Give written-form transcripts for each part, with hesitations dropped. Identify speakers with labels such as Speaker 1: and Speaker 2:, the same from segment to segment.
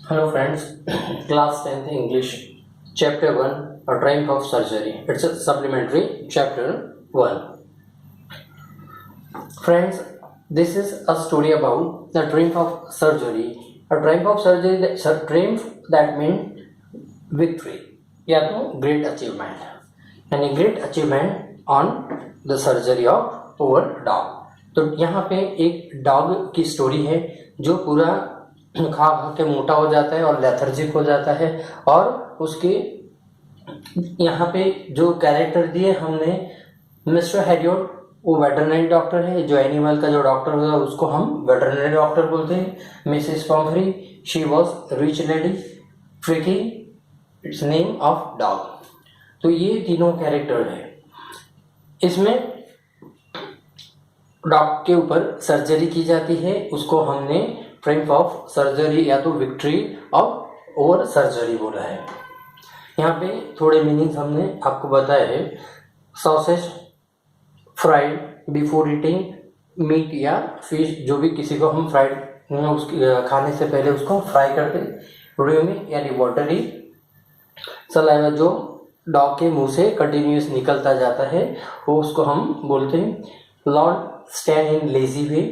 Speaker 1: Hello friends, class 10th English, chapter 1, A Triumph of Surgery. It's a supplementary chapter 1. Friends, this is a story about the triumph of surgery. A triumph of surgery, triumph that means victory या तो great achievement, यानी great achievement on the surgery of our dog. तो यहाँ पे एक dog की story है जो पूरा खा खा के मोटा हो जाता है और लेथर्जिक हो जाता है, और उसके यहाँ पे जो कैरेक्टर दिए हमने, मिस्टर हैरियोट वो वेटरनरी डॉक्टर है, जो एनिमल का जो डॉक्टर होगा उसको हम वेटरनरी डॉक्टर बोलते हैं। Mrs Pomfrey, she was rich lady, tricky, it's name of dog. तो ये तीनों कैरेक्टर है। इसमें डॉग के ऊपर सर्जरी की जाती है, उसको हमने ट्रियम्फ ऑफ सर्जरी या तो विक्ट्री ऑफ ओवर सर्जरी बोला है। यहाँ पे थोड़े मीनिंग्स हमने आपको बताया है। Sausage fried before eating meat या फिश, जो भी किसी को हम फ्राइड उसके खाने से पहले उसको फ्राई करते। र्यूमिंग यानी वाटरी, सलाइवा जो डॉग के मुंह से कंटिन्यूस निकलता जाता है वो उसको हम बोलते हैं। Lord stand in lazy way,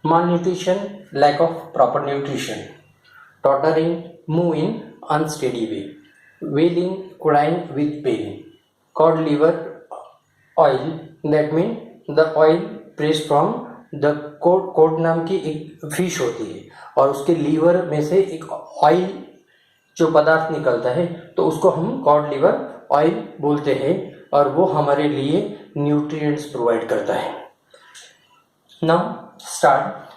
Speaker 1: malnutrition, lack of proper nutrition, tottering, move in unsteady way, wailing, crying with pain, cod liver oil, that means the oil pressed from the cod नाम की एक फिश होती है और उसके liver में से एक ऑयल जो पदार्थ निकलता है तो उसको हम कॉड लिवर ऑयल बोलते हैं, और वो हमारे लिए न्यूट्रिएंट्स प्रोवाइड करता है। Now start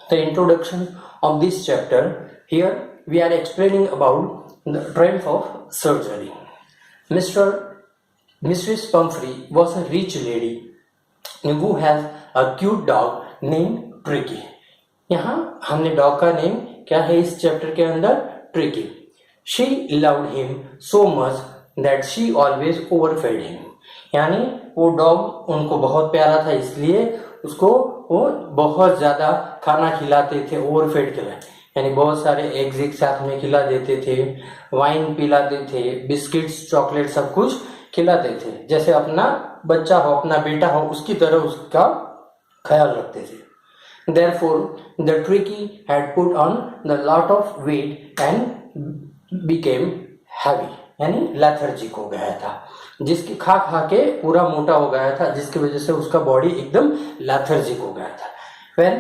Speaker 1: the introduction of this chapter. Here we are explaining about the triumph of surgery. Mrs. Pumphrey was a rich lady who has a cute dog named Tricky. यहाँ हमने dog का name क्या है इस chapter के अंदर? Tricky. She loved him so much that she always overfed him. यानी वो डॉग उनको बहुत प्यारा था, इसलिए उसको वो बहुत ज़्यादा खाना खिलाते थे, ओवरफेड खिलाए, यानी बहुत सारे एग्स एक साथ में खिला देते थे, वाइन पिलाते थे, बिस्किट्स चॉकलेट सब कुछ खिलाते थे, जैसे अपना बच्चा हो, अपना बेटा हो, उसकी तरह उसका ख्याल रखते थे। Therefore, the Tricky had put on the lot of weight and became heavy, यानी लेथर्जिक हो गया था, जिसकी खा खा के पूरा मोटा हो गया था, जिसकी वजह से उसका बॉडी एकदम लेथर्जिक हो गया था। When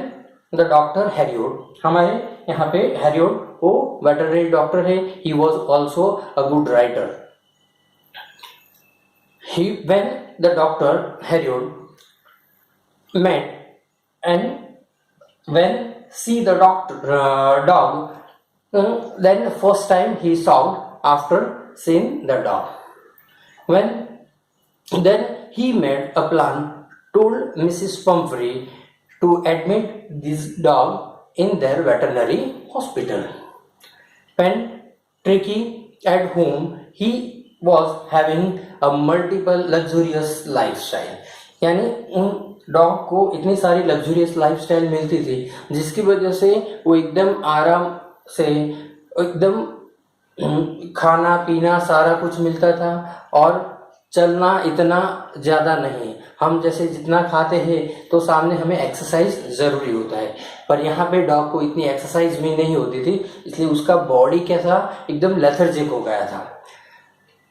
Speaker 1: the doctor Harriot, हमारे यहाँ पे हैरियोट वो वेटरनरी डॉक्टर है, he was also a good writer. When the doctor Harriot met and when see the dog, then first time he saw after seeing the dog. Then he made a plan, told Mrs. Pumphrey to admit this dog in their veterinary hospital. When Tricky at home, he was having a multiple luxurious lifestyle. यानी उन dog को इतनी सारी luxurious lifestyle मिलती थी जिसकी वजह से वो एकदम आराम से एकदम खाना पीना सारा कुछ मिलता था, और चलना इतना ज़्यादा नहीं। हम जैसे जितना खाते हैं तो सामने हमें एक्सरसाइज ज़रूरी होता है, पर यहाँ पे डॉग को इतनी एक्सरसाइज भी नहीं होती थी, इसलिए उसका बॉडी कैसा एकदम लेथर्जिक हो गया था।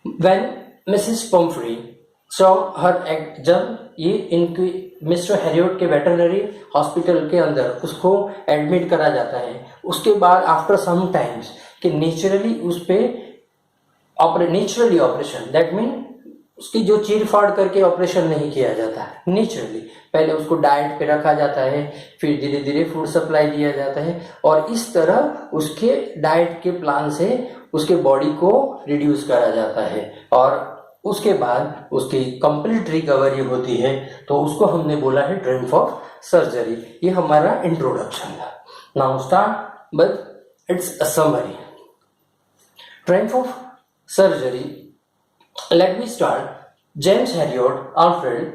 Speaker 1: When Mrs. Pumphrey saw her, जब ये इनकी मिस्टर हैरियोट के वेटरनरी हॉस्पिटल के अंदर उसको एडमिट करा जाता है, उसके बाद आफ्टर सम टाइम्स कि नेचुरली उस पर नेचुरली ऑपरेशन, दैट मीन उसकी जो चीर फाड़ करके ऑपरेशन नहीं किया जाता है, नेचुरली पहले उसको डाइट पे रखा जाता है, फिर धीरे धीरे फूड सप्लाई दिया जाता है, और इस तरह उसके डाइट के प्लान से उसके बॉडी को रिड्यूस करा जाता है, और उसके बाद उसकी कंप्लीट रिकवरी होती है, तो उसको हमने बोला है ट्रियम्फ ऑफ सर्जरी। ये हमारा इंट्रोडक्शन था। Now start but it's a summary. Triumph of surgery, let me start. James Herriot Alfred,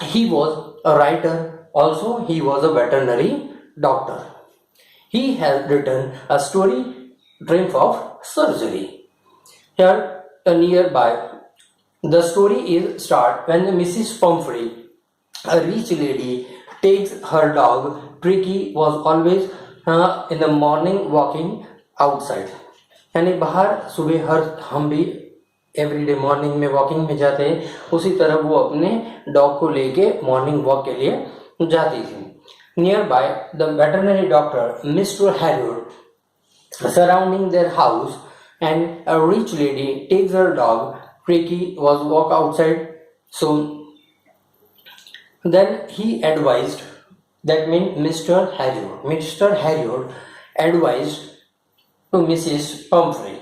Speaker 1: he was a writer, also he was a veterinary doctor. He has written a story, Triumph of Surgery. Here, nearby, the story is start when Mrs. Pumphrey, a rich lady, takes her dog. Tricky was always in the morning walking outside. यानी बाहर सुबह हर हम भी everyday morning में walking में जाते हैं, उसी तरह वो अपने डॉग को लेके मॉर्निंग वॉक के लिए जाती थी. Nearby the veterinary doctor mister Herriot surrounding their house and a rich lady takes her dog. Tricky was walk outside, so then he advised, that means Mr. Harriot advised to Mrs. Pumphrey.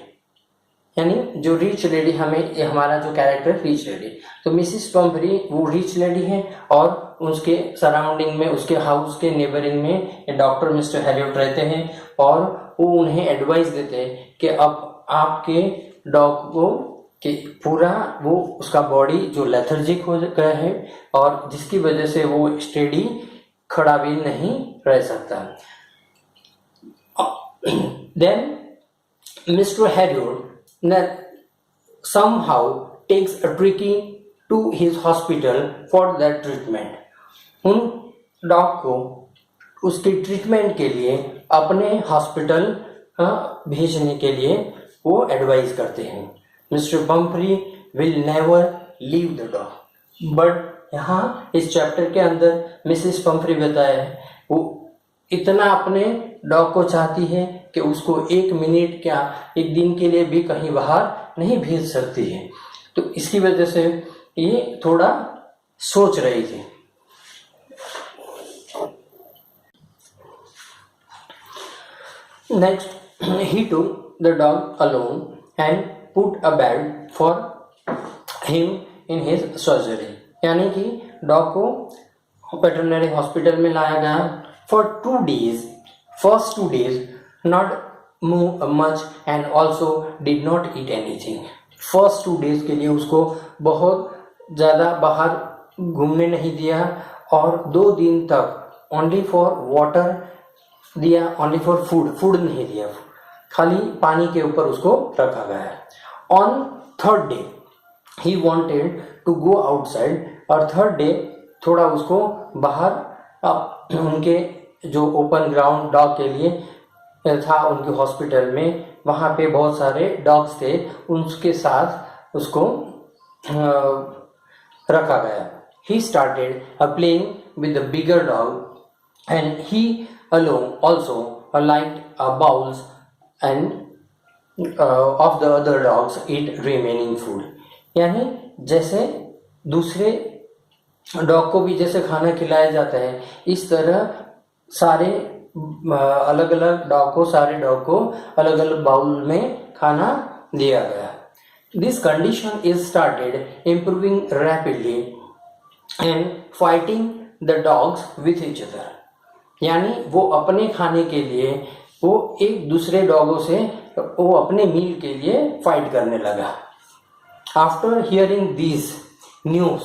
Speaker 1: यानी जो rich lady, हमें हमारा जो character rich lady, तो Mrs Pomfrey वो rich lady है और उसके सराउंडिंग में, उसके हाउस के नेबरिंग में डॉक्टर मिस्टर हैरियट रहते हैं और वो उन्हें एडवाइस देते हैं कि अब आपके डॉग को कि पूरा वो उसका बॉडी जो लेथर्जिक हो गया है और जिसकी वजह से वो स्टेडी खड़ा भी नहीं रह सकता. Then mister Herriot somehow takes a Tricky to his hospital for that treatment. उन डॉग को उसके ट्रीटमेंट के लिए अपने हॉस्पिटल भेजने के लिए वो एडवाइस करते हैं. Mister Pomfrey will never leave the dog. But यहाँ इस चैप्टर के अंदर मिसेस पम्फ्री बताया है वो इतना अपने डॉग को चाहती है कि उसको एक मिनट क्या एक दिन के लिए भी कहीं बाहर नहीं भेज सकती है. तो इसकी वजह से ये थोड़ा सोच रही थी. Next, he took the dog alone and put a bed for him in his surgery. यानी कि डॉग को वेटरनरी हॉस्पिटल में लाया गया. For 2 days, first 2 days not move much and also did not eat anything. First 2 days के लिए उसको बहुत ज़्यादा बाहर घूमने नहीं दिया और 2 दिन तक ओनली फॉर वाटर दिया, ओनली फॉर फूड नहीं दिया, खाली पानी के ऊपर उसको रखा गया. On 3rd day he wanted to go outside और 3rd day थोड़ा उसको बाहर उनके जो ओपन ग्राउंड डॉग के लिए था उनके हॉस्पिटल में, वहाँ पे बहुत सारे डॉग्स थे, उनके साथ उसको रखा गया. He started playing with the bigger dog and he alone also like bowls end of the other dogs eat remaining food. यानी जैसे दूसरे डॉग को भी जैसे खाना खिलाया जाता है, इस तरह सारे अलग अलग डॉग को, सारे डॉग को अलग अलग बाउल में खाना दिया गया. This condition is started improving rapidly and fighting the dogs with each other. यानी वो अपने खाने के लिए वो एक दूसरे डॉगों से वो अपने मील के लिए फाइट करने लगा. After hearing this news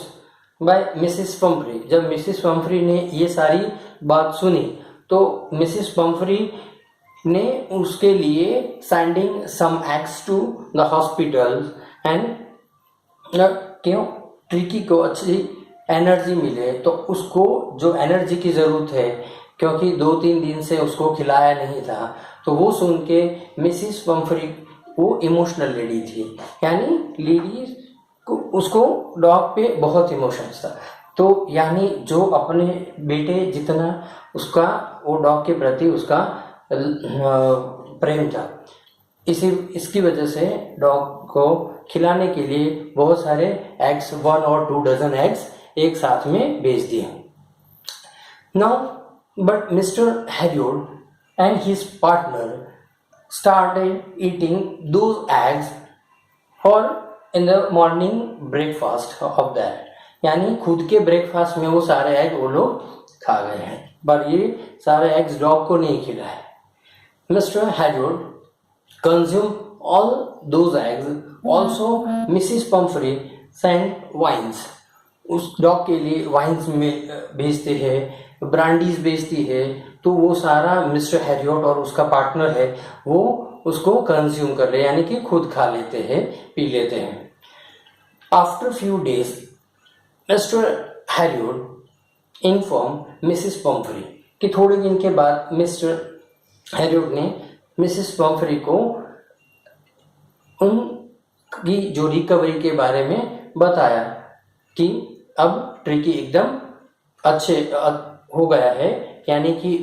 Speaker 1: by Mrs Pumphrey, जब मिसिस पम्फ्री ने ये सारी बात सुनी तो मिसिस पम्फ्री ने उसके लिए sending some eggs to the hospital and क्यों ट्रिकी को अच्छी एनर्जी मिले, तो उसको जो एनर्जी की ज़रूरत है क्योंकि 2-3 दिन से उसको खिलाया नहीं था, तो वो सुन के मिसिस पम्फ्री वो इमोशनल लेडी थी. यानी लेडी को उसको डॉग पे बहुत इमोशंस था. तो यानी जो अपने बेटे जितना उसका वो डॉग के प्रति उसका प्रेम था, इसकी वजह से डॉग को खिलाने के लिए बहुत सारे एग्स, 1 और 2 डजन एग्स एक साथ में बेच दिए. Now but mister Harriet and his partner started eating those eggs for in the morning breakfast of that. यानी खुद के ब्रेकफास्ट में वो सारे एग वो लोग खा गए हैं, पर ये सारे एग्स डॉग को नहीं खिलाए. Mister Herriot consume all those eggs. Also Mrs Pumphrey sent wines. उस डॉग के लिए वाइन्स में भेजते हैं, ब्रांडीज भेजती है तो वो सारा मिस्टर हैरियट और उसका पार्टनर है वो उसको कंज्यूम कर ले, यानी कि खुद खा लेते हैं, पी लेते हैं। After few days mister Harriet inform Mrs Pomfrey कि थोड़े दिन के बाद मिस्टर हैरियट ने मिसिस पम्फ्री को उनकी जो रिकवरी के बारे में बताया कि अब ट्रिकी एकदम अच्छे हो गया है, यानी कि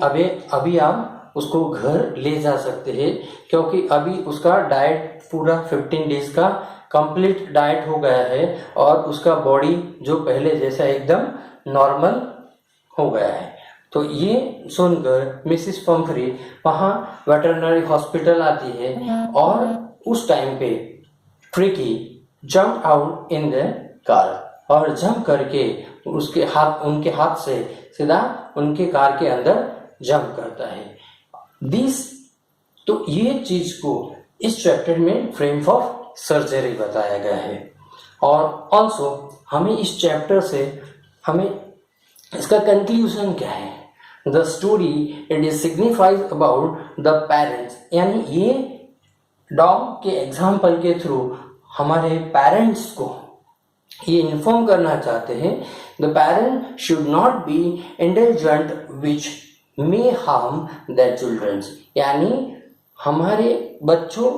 Speaker 1: अभी आप उसको घर ले जा सकते हैं, क्योंकि अभी उसका डाइट पूरा 15 डेज का कंप्लीट डाइट हो गया है और उसका बॉडी जो पहले जैसा एकदम नॉर्मल हो गया है। तो ये सुनकर मिसिस पम्फ्री वहाँ वेटरनरी हॉस्पिटल आती है और उस टाइम पे tricky jump out in the car और जंप करके उनके हाथ से सीधा उनके कार के अंदर जंप करता है। तो ये चीज को इस चैप्टर में फ्रेम ऑफ सर्जरी बताया गया है। और ऑल्सो हमें इस चैप्टर से हमें इसका कंक्लूजन क्या है, the story it is signifies about the parents, यानी ये डॉग के एग्जाम्पल के थ्रू हमारे पेरेंट्स को ये इन्फॉर्म करना चाहते हैं, the parent should not be intelligent which may harm their childrens, यानी हमारे बच्चों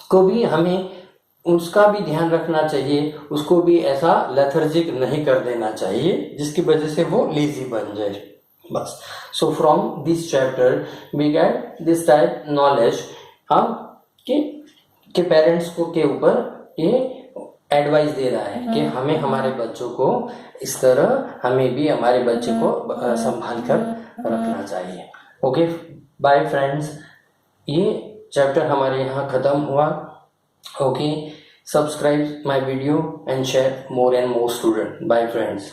Speaker 1: को भी हमें उसका भी ध्यान रखना चाहिए, उसको भी ऐसा लेथर्जिक नहीं कर देना चाहिए जिसकी वजह से वो लेजी बन जाए बस। So from this chapter we get this type knowledge हम कि पेरेंट्स को के ऊपर ये एडवाइस दे रहा है कि हमें हमारे बच्चों को इस तरह हमें भी हमारे बच्चे को संभाल कर रखना चाहिए। ओके बाय फ्रेंड्स, ये चैप्टर हमारे यहाँ ख़त्म हुआ। Okay, subscribe my video and share more and more student. Bye friends.